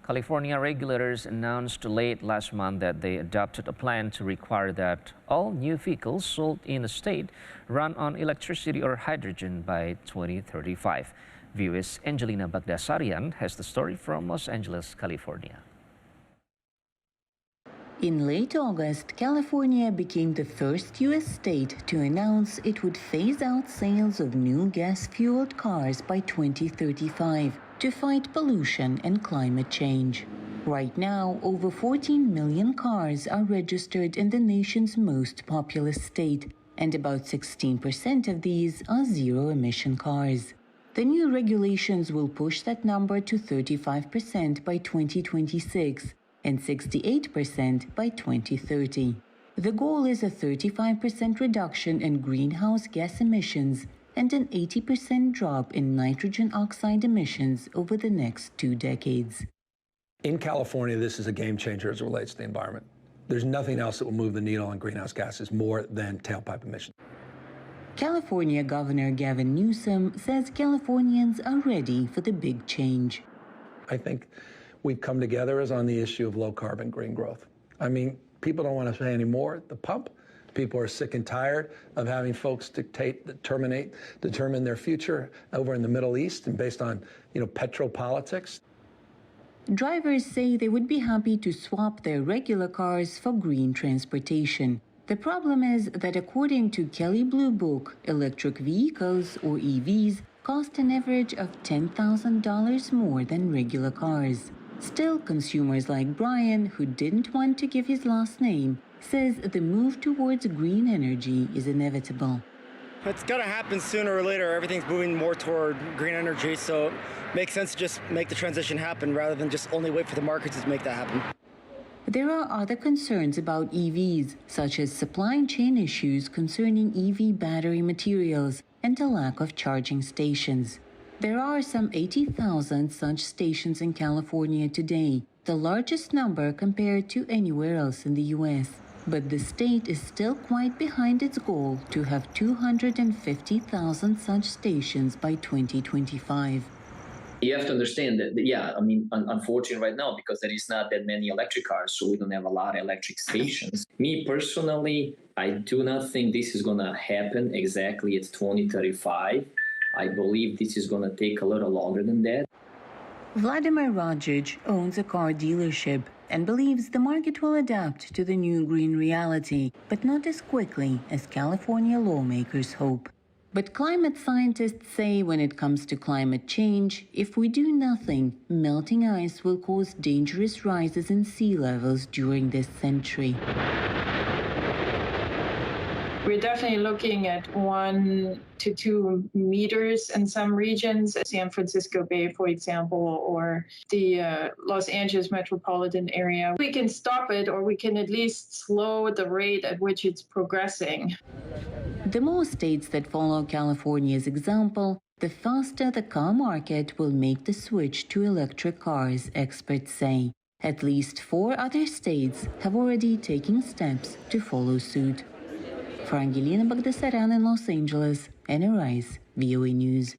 California regulators announced late last month that they adopted a plan to require that all new vehicles sold in the state run on electricity or hydrogen by 2035. VOA's Angelina Bagdasarian has the story from Los Angeles, California. In late August, California became the first U.S. state to announce it would phase out sales of new gas-fueled cars by 2035 to fight pollution and climate change. Right now, over 14 million cars are registered in the nation's most populous state, and about 16% of these are zero-emission cars. The new regulations will push that number to 35% by 2026 and 68% by 2030. The goal is a 35% reduction in greenhouse gas emissions and an 80% drop in nitrogen oxide emissions over the next 2 decades. In California, this is a game changer as it relates to the environment. There's nothing else that will move the needle on greenhouse gases more than tailpipe emissions. California Governor Gavin Newsom says Californians are ready for the big change. I think we've come together as on the issue of low carbon green growth. I mean, people don't want to pay any more at the pump. People are sick and tired of having folks determine their future over in the Middle East and based on, petropolitics. Drivers say they would be happy to swap their regular cars for green transportation. The problem is that according to Kelley Blue Book, electric vehicles, or EVs, cost an average of $10,000 more than regular cars. Still, consumers like Brian, who didn't want to give his last name, says the move towards green energy is inevitable. It's going to happen sooner or later. Everything's moving more toward green energy, so it makes sense to just make the transition happen rather than just only wait for the markets to make that happen. There are other concerns about EVs, such as supply chain issues concerning EV battery materials and a lack of charging stations. There are some 80,000 such stations in California today, the largest number compared to anywhere else in the U.S. But the state is still quite behind its goal to have 250,000 such stations by 2025. You have to understand that, unfortunately right now, because there is not that many electric cars, so we don't have a lot of electric stations. Me personally, I do not think this is going to happen exactly at 2035. I believe this is going to take a little longer than that. Vladimir Rajic owns a car dealership and believes the market will adapt to the new green reality, but not as quickly as California lawmakers hope. But climate scientists say when it comes to climate change, if we do nothing, melting ice will cause dangerous rises in sea levels during this century. We're definitely looking at 1 to 2 meters in some regions, San Francisco Bay, for example, or the Los Angeles metropolitan area. We can stop it, or we can at least slow the rate at which it's progressing. The more states that follow California's example, the faster the car market will make the switch to electric cars, experts say. At least 4 other states have already taken steps to follow suit. For Angelina Bagdasarian in Los Angeles, NRI's VOA News.